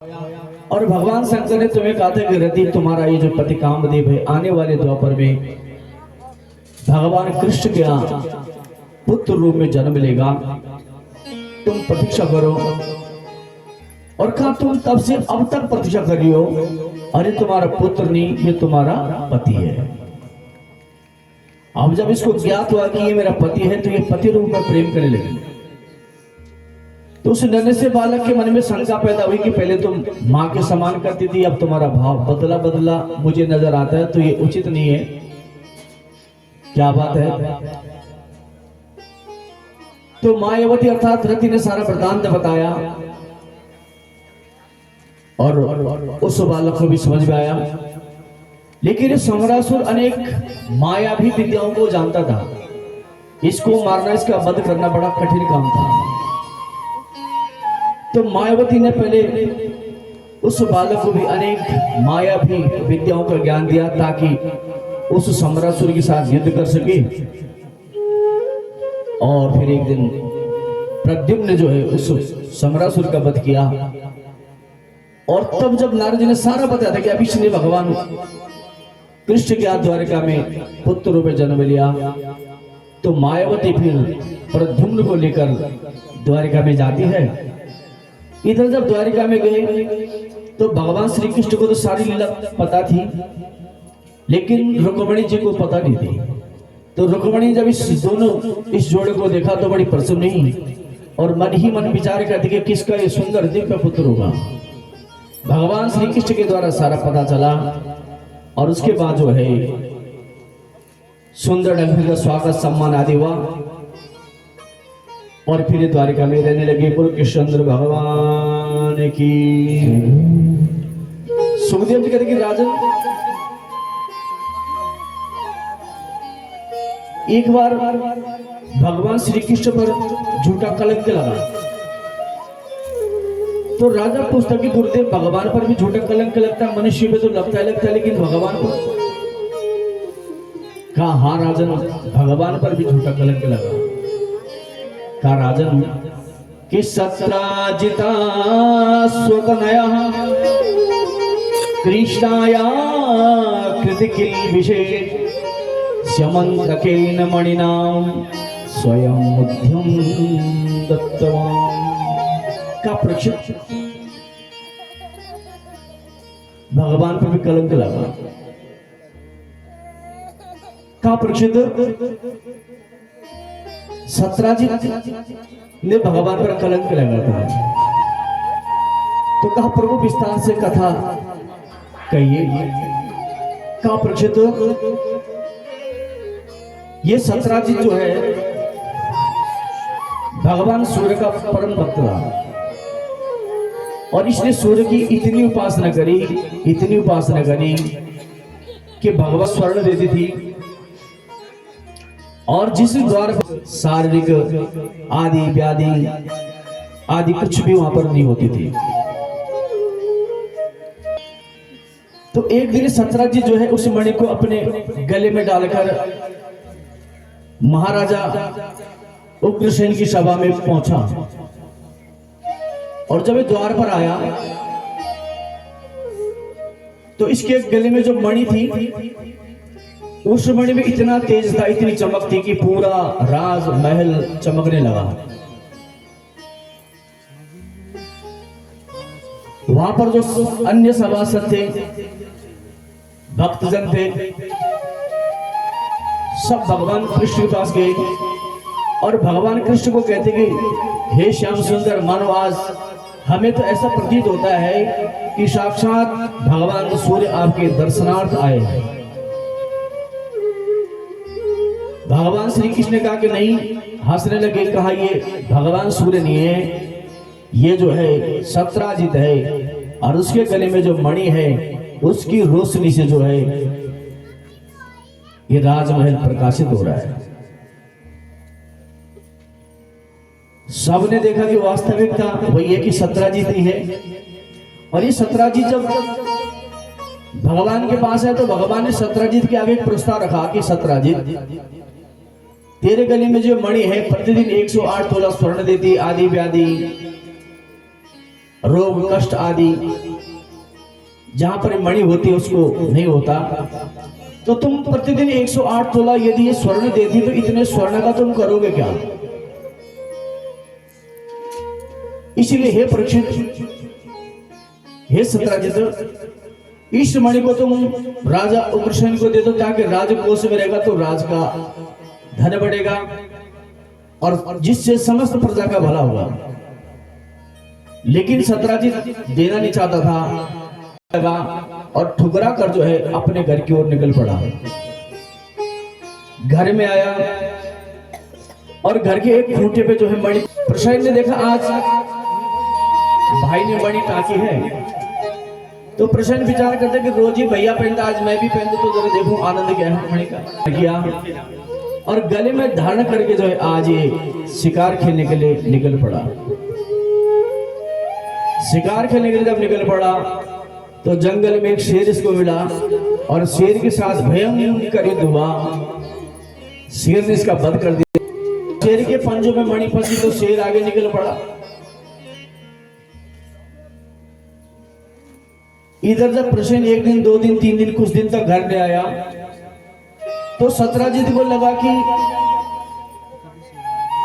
और भगवान शंकर ने तुम्हें कहा था कि रति तुम्हारा ये जो पति कामदेव है आने वाले द्वापर में भगवान कृष्ण के यहाँ पुत्र रूप में जन्म लेगा, तुम प्रतीक्षा करो। और कहा तुम तब से अब तक प्रतीक्षा कर रही हो, अरे तुम्हारा पुत्र नहीं ये तुम्हारा पति है। अब जब इसको ज्ञात हुआ कि ये मेरा पति है तो ये पति रूप में प्रेम करने लगी। तो उस नन्हे से बालक के मन में शंका पैदा हुई कि पहले तुम मां के समान करती थी, अब तुम्हारा भाव बदला बदला मुझे नजर आता है, तो ये उचित नहीं है। क्या बात है? तो मायावती अर्थात रति ने सारा वृतांत बताया और उस बालक को भी समझ में आया। लेकिन समरासुर अनेक मायावी विद्याओं को जानता था, इसको मारना, इसका वध करना बड़ा कठिन काम था। तो मायावती ने पहले उस बालक को भी अनेक मायावी विद्याओं का ज्ञान दिया ताकि उस समरासुर के साथ युद्ध कर सके। और फिर एक दिन प्रद्युम्न ने जो है उस समरासुर का वध किया। और तब जब नारद जी ने सारा बताया था कि अभी इसने भगवान कृष्ण के हाथ द्वारिका में पुत्र रूप में जन्म लिया, तो मायावती फिर प्रद्युम्न को लेकर द्वारिका में जाती है। इधर जब द्वारिका में गए तो भगवान श्री कृष्ण को तो सारी लीला पता थी, लेकिन रुक्मिणी जी को पता नहीं थी। तो रुक्मिणी जब इस जोड़े को देखा तो बड़ी प्रसन्न हुई और मन ही मन विचार करती कि किसका ये सुंदर दिव्य पुत्र होगा। भगवान श्री कृष्ण के द्वारा सारा पता चला और उसके बाद जो है सुंदर ढंग का स्वागत सम्मान आदि हुआ और फिर द्वारिका में रहने लगे। बोलो कृष्णचंद्र भगवान की। सुखदेव जी कहते कि राजन, एक बार भगवान श्री कृष्ण पर झूठा कलंक लगा। तो राजा पूछता कि गुरुदेव भगवान पर भी झूठा कलंक लगता है, मनुष्य में तो लगता है लेकिन भगवान पर? कहा हाँ राजन, भगवान पर भी झूठा कलंक लगा। कहा राजन कि सत्राजिता स्वतनया कृष्णाया कृतिकिल विशेष स्यमंतकेन मणिनाम स्वयं मुद्यम दत्तवान। का परीक्षित भगवान पर भी कलंक लगा। का परीक्षित सत्राजित ने भगवान पर कलंक लगा था। तो कहा प्रभु विस्तार से कथा कहिए। का परीक्षित ये सत्राजित जो है भगवान सूर्य का परम भक्त था और इसने सूर्य की इतनी उपासना करी कि भगवान स्वर्ण देती थी और जिस द्वार पर शारीरिक आदि व्याधि आदि कुछ भी वहां पर नहीं होती थी। तो एक दिन सत्राजित जो है उस मणि को अपने गले में डालकर महाराजा उग्रसेन की सभा में पहुंचा और जब द्वार पर आया तो इसके गले में जो मणि थी उस मणि में इतना तेज था, इतनी चमक थी कि पूरा राज महल चमकने लगा। वहां पर जो अन्य सभासद थे, भक्तजन थे, सब भगवान कृष्ण के पास गए और भगवान कृष्ण को कहते कि हे श्याम सुंदर, मानो आज हमें तो ऐसा प्रतीत होता है कि साक्षात भगवान सूर्य आपके दर्शनार्थ आए हैं। भगवान श्री कृष्ण ने कहा कि नहीं, हंसने लगे। कहा ये भगवान सूर्य नहीं है, ये जो है सत्राजित है और उसके गले में जो मणि है उसकी रोशनी से जो है ये राजमहल प्रकाशित हो रहा है। सबने देखा कि वास्तविकता वही है कि सत्राजित ही है। और ये सत्राजित जब भगवान के पास है तो भगवान ने सत्राजित के आगे एक प्रस्ताव रखा कि सत्राजित, तेरे गले में जो मणि है प्रतिदिन 108 तोला स्वर्ण देती, आदि व्याधि रोग कष्ट आदि जहां पर मणि होती है उसको नहीं होता। तो तुम प्रतिदिन 108 तोला यदि ये स्वर्ण देती तो इतने स्वर्ण का तुम करोगे क्या? इसलिए हे परीक्षित, हे सत्राजित, इस मणि को तुम राजा उग्रसेन को दे दो ताकि राजकोष में रहेगा तो राज का धन बढ़ेगा और जिससे समस्त प्रजा का भला होगा। लेकिन सत्राजित देना नहीं चाहता था और ठुकरा कर जो है अपने घर की ओर निकल पड़ा। घर में आया और घर के एक खूंटे पे जो है मणि, प्रसेन ने देखा आज भाई ने मणि टाकी है, तो प्रसेन विचार करते कि रोज ही भैया पहनता, आज मैं भी पहन दूं तो जरा देखूं आनंद क्या है मणि का। किया और गले में धारण करके जो है आज ये शिकार खेलने के लिए निकल पड़ा। शिकार खेलने के लिए जब निकल पड़ा तो जंगल में एक शेर इसको मिला और शेर के साथ भयंकर युद्ध हुआ। शेर ने इसका वध कर दिया। शेर के पंजों में मणि फंसी तो शेर आगे निकल पड़ा। इधर जब प्रसेन एक दिन, 2 दिन, 3 दिन, कुछ दिन तक घर में आया तो सत्राजित को लगा कि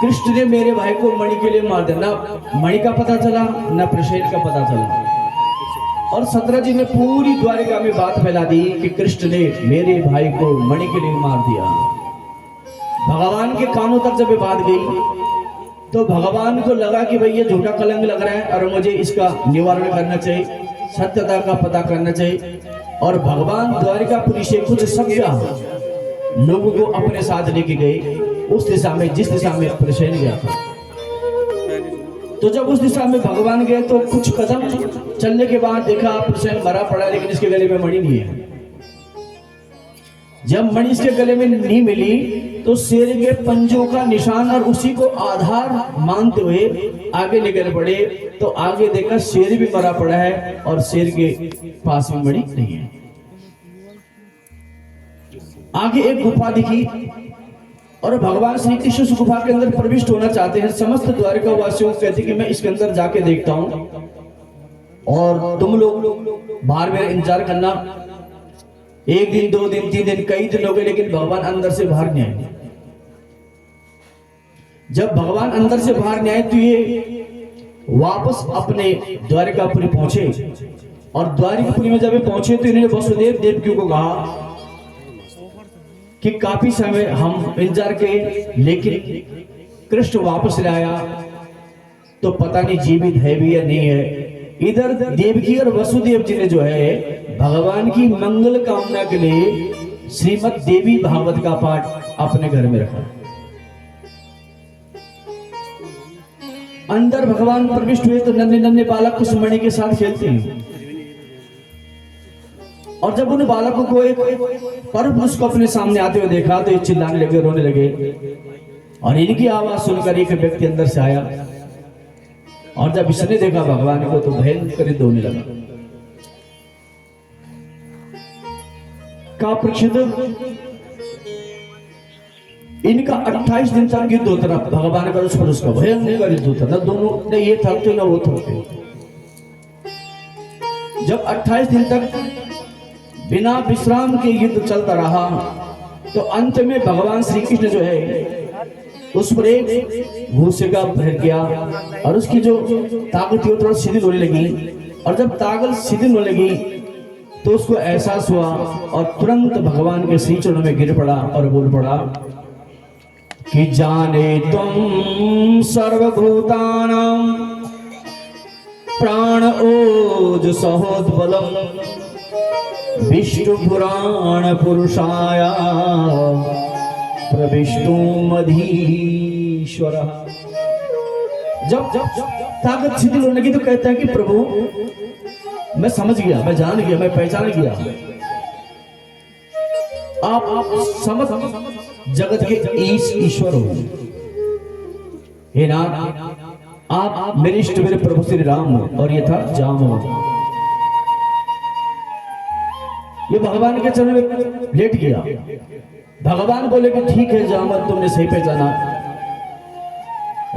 कृष्ण ने मेरे भाई को मणि के लिए मार दिया। ना मणि का पता चला ना प्रसेन का पता चला और सत्राजित ने पूरी द्वारिका में बात फैला दी कि कृष्ण ने मेरे भाई को मणि के लिए मार दिया। भगवान के कानों तक जब ये बात गई तो भगवान को लगा कि भाई ये झूठा कलंक लग रहा है और मुझे इसका निवारण करना चाहिए, सत्यता का पता करना चाहिए। और भगवान द्वारिकापुरी से कुछ सभ्य लोगों को अपने साथ लेके गए उस दिशा में जिस दिशा में प्रसेन गया था। तो जब उस दिशा में भगवान गए तो कुछ कदम चलने के बाद देखा प्रसेन मरा पड़ा, लेकिन इसके गले में मणि नहीं है। जब मणि इसके गले में नहीं मिली तो शेर के पंजों का निशान और उसी को आधार मानते हुए आगे निकल पड़े। तो आगे देखा शेर भी मरा पड़ा है और शेर के पास में मणि नहीं है। आगे एक गुफा दिखी और भगवान श्री कृष्ण उस गुफा के अंदर प्रविष्ट होना चाहते हैं। समस्त द्वारिका वासियों को कहते कि मैं इसके अंदर जाके देखता हूं और तुम लोग बाहर में इंतजार करना। 1 दिन, 2 दिन, 3 दिन, कई दिन हो गए लेकिन भगवान अंदर से बाहर नहीं आए। जब भगवान अंदर से बाहर नहीं आए तो ये वापस अपने द्वारिकापुरी पहुंचे और द्वारिकापुरी में जब पहुंचे तो इन्होंने वसुदेव देवकी को कहा कि काफी समय हम इंतजार किए लेकिन कृष्ण वापस नहीं आया, तो पता नहीं जीवित है भी या नहीं है। इधर देवकी और वसुदेव जी ने जो है भगवान की मंगल कामना के लिए श्रीमद् देवी भागवत का पाठ अपने घर में रखा। अंदर भगवान प्रविष्ट हुए तो नन्हे नन्हे बालक कुछ मणि के साथ खेलते हैं और जब उन बालकों को एक परपुरुष को अपने सामने आते हुए देखा तो ये चिल्लाने लगे, रोने लगे और इनकी आवाज सुनकर एक व्यक्ति अंदर से आया और जब इसने देखा भगवान को तो भयंकर युद्ध होने लगा। का परीक्षित इनका 28 दिन तक युद्ध होता रहा। भगवान का उस पुरुष का भयंकर युद्ध होता था। दोनों ने ये थकते ना वो थकते। जब 28 दिन तक बिना विश्राम के युद्ध चलता रहा तो अंत में भगवान श्री कृष्ण जो है उस पर एक भूसे का भर किया और उसकी जो ताकत थी थोड़ा शिथिल होने लगी और जब ताकत शिथिल होने लगी तो उसको एहसास हुआ और तुरंत भगवान के श्री चरणों में गिर पड़ा और बोल पड़ा कि जाने तुम सर्वभूतानां प्राण ओज सहोद्बलम विष्णु पुराण पुरुषाया प्रविष्टु मधीश्वर। जब ताकत शिथिल होने लगी तो कहता है कि प्रभु मैं समझ गया, मैं जान गया, मैं पहचान गया, आप समझ जगत के ईश्वर हो। हे नाथ आप मेरे इष्ट मेरे प्रभु श्री राम हो। और ये था जामवंत। ये भगवान के चरण में लेट गया। भगवान बोले कि ठीक है जामवंत तुमने सही पहचाना,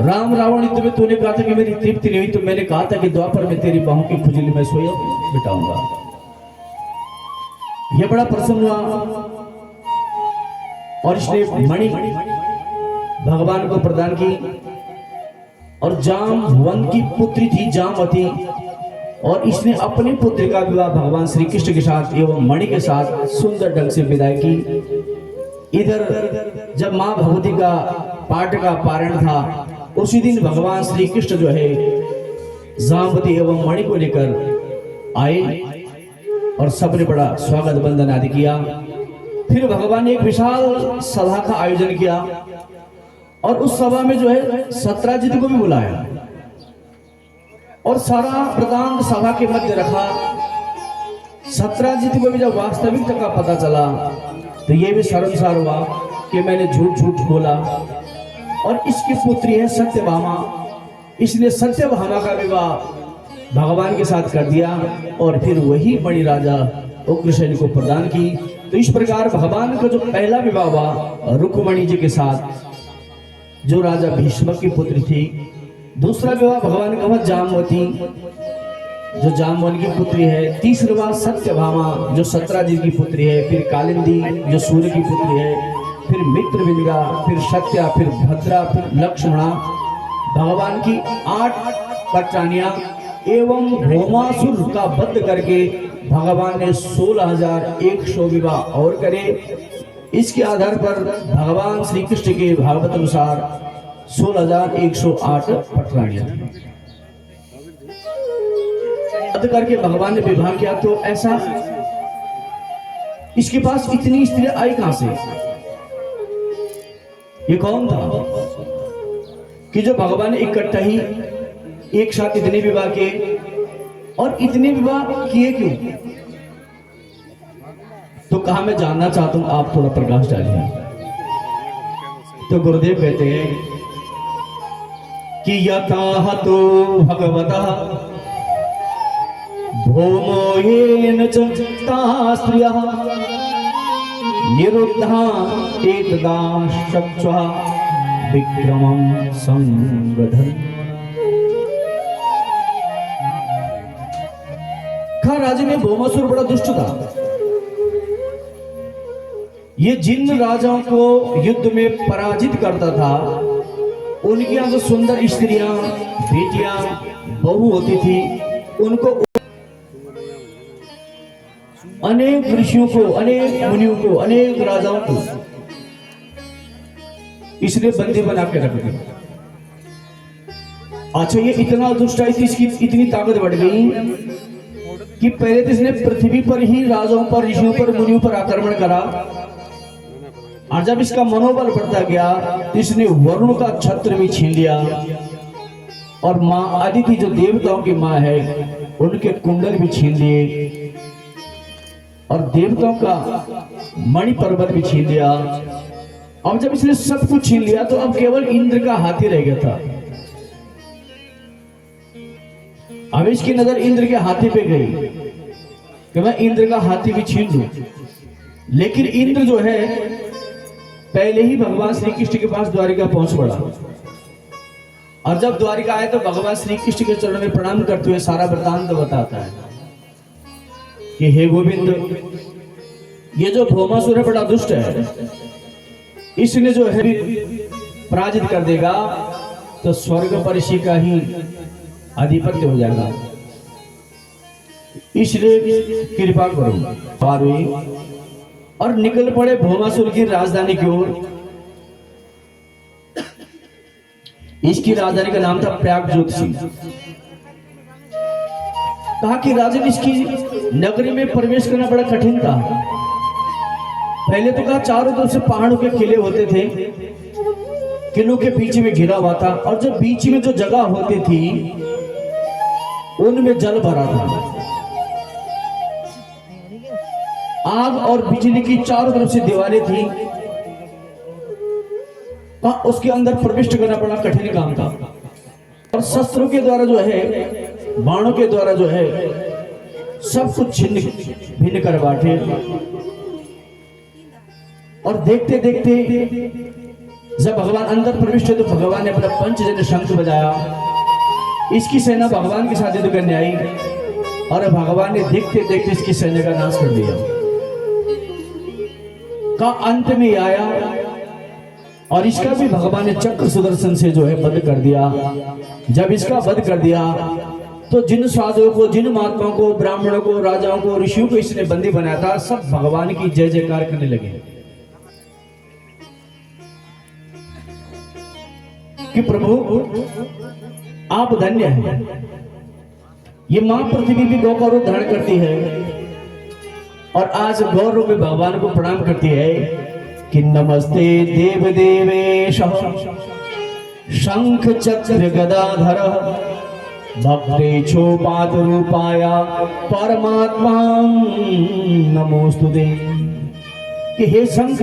राम रावण युद्ध में तूने कहा था कि मेरी तृप्ति नहीं हुई, तो मैंने कहा था कि द्वापर में तेरी बाहों की खुजली में स्वयं बिताऊंगा। यह बड़ा प्रसन्न हुआ और इसने मणि भगवान को प्रदान की। और जामवंत की पुत्री थी जामवती, और इसने अपनी पुत्री का विवाह भगवान श्री कृष्ण के साथ एवं मणि के साथ सुंदर ढंग से विदाई की। इधर जब मां भगवती का पाठ का पारण था, उसी दिन भगवान श्री कृष्ण जो है जामवती एवं मणि को लेकर आए और सबने बड़ा स्वागत बंदन आदि किया। फिर भगवान ने एक विशाल सभा का आयोजन किया और उस सभा में जो है सत्राजित को भी बुलाया और सारा वृतांत सभा के मध्य रखा। सत्राजित को भी जब वास्तविकता का पता चला तो ये भी शर्मसार हुआ कि मैंने झूठ झूठ बोला, और इसकी पुत्री है सत्यभामा, इसने सत्यभामा का विवाह भगवान के साथ कर दिया और फिर वही मणि राजा उग्रसेन को प्रदान की। तो इस प्रकार भगवान का जो पहला विवाह हुआ रुक्मणी जी के साथ, जो राजा भीष्म की पुत्री थी। दूसरा विवाह भगवान का हुआ जामवती, जो जामवन की पुत्री है। तीसरा विवाह सत्यभामा, जो सत्राजित की पुत्री है। फिर कालिंदी, जो सूर्य की पुत्री है। फिर मित्रविंदा, फिर सत्या, फिर भद्रा, फिर लक्ष्मणा। भगवान की 8 पत्रानियां एवं भौमासुर का वध करके भगवान ने 16,100 विवाह और करे। इसके आधार पर भगवान श्री कृष्ण के भागवत अनुसार 16,108 पटरानियां करके भगवान ने विवाह किया। तो ऐसा इसके पास इतनी स्त्रियां आई कहां से? ये कौन था कि जो भगवान ने इकट्ठा ही एक साथ इतने विवाह किए? और इतने विवाह किए क्यों? तो कहा मैं जानना चाहता हूं, आप थोड़ा प्रकाश डालिए। तो गुरुदेव कहते हैं कि यथा तो भगवतः भौमो येन च तास्त्रियः निरुद्धा एतदा शक्त्वा विक्रमं संगधन्। खा राज्य में भौमासुर बड़ा दुष्ट था। ये जिन राजाओं को युद्ध में पराजित करता था, उनके यहाँ जो सुंदर स्त्रियां, बेटियां, बहू होती थी, उनको अनेक ऋषियों को, अनेक मुनियों को, अनेक राजाओं को इसने बंदी बना के रख दिया। अच्छा, ये इतना दुष्ट है, इसकी इतनी ताकत बढ़ गई कि पहले तो इसने पृथ्वी पर ही राजाओं पर, ऋषियों पर, मुनियों पर आक्रमण करा, और जब इसका मनोबल बढ़ता गया तो इसने वरुण का छत्र भी छीन लिया, और मां अदिति जो देवताओं की मां है, उनके कुंडल भी छीन लिए, और देवताओं का मणि पर्वत भी छीन लिया। अब जब इसने सब कुछ छीन लिया तो अब केवल इंद्र का हाथी रह गया था। अब इसकी नजर इंद्र के हाथी पे गई कि मैं इंद्र का हाथी भी छीन लूं। लेकिन इंद्र जो है पहले ही भगवान श्री कृष्ण के पास द्वारिका पहुंच पड़ा, और जब द्वारिका आए तो भगवान श्री कृष्ण के चरणों में प्रणाम करते हुए सारा वृतांत बताता है कि हे गोविंद, ये जो भौमासुर है बड़ा दुष्ट है, इसने जो है पराजित कर देगा तो स्वर्ग पर इसी का ही आधिपत्य हो जाएगा, इसलिए कृपा करो। और निकल पड़े भौमासुर की राजधानी की ओर। इसकी राजधानी का नाम था प्रयागज्योतिषी। कहा कि राजन, इसकी नगरी में प्रवेश करना बड़ा कठिन था। पहले तो कहा चारों तरफ से पहाड़ों के किले होते थे, किलों के बीच में घिरा हुआ था, और जो बीच में जो जगह होती थी उनमें जल भरा था। आग और बिजली की चारों तरफ से दीवारें थी। उसके अंदर प्रविष्ट करना बड़ा कठिन काम था, और शस्त्रों के द्वारा जो है, बाणों के द्वारा जो है, सब कुछ छिन्न भिन्न कर बांटे। और देखते देखते जब भगवान अंदर प्रविष्ट हुए तो भगवान ने अपना पंचजन्य शंख बजाया। इसकी सेना भगवान के साथ युद्ध करने आई और भगवान ने देखते देखते इसकी सेना का नाश कर दिया। का अंत में आया और इसका भी भगवान ने चक्र सुदर्शन से जो है वध कर दिया। जब इसका वध कर दिया तो जिन साधुओं को, जिन महात्माओं को, ब्राह्मणों को, राजाओं को, ऋषियों को इसने बंदी बनाया था, सब भगवान की जय जयकार करने लगे कि प्रभु आप धन्य हैं। ये मां पृथ्वी भी गौ का रूप धारण करती है और आज गौ रूप में भगवान को प्रणाम करती है कि नमस्ते देव देवेश शंख चक्र गदाधर भक्तेच्छोपात रूपाया परमात्मा नमोस्तुते। कि हे शंख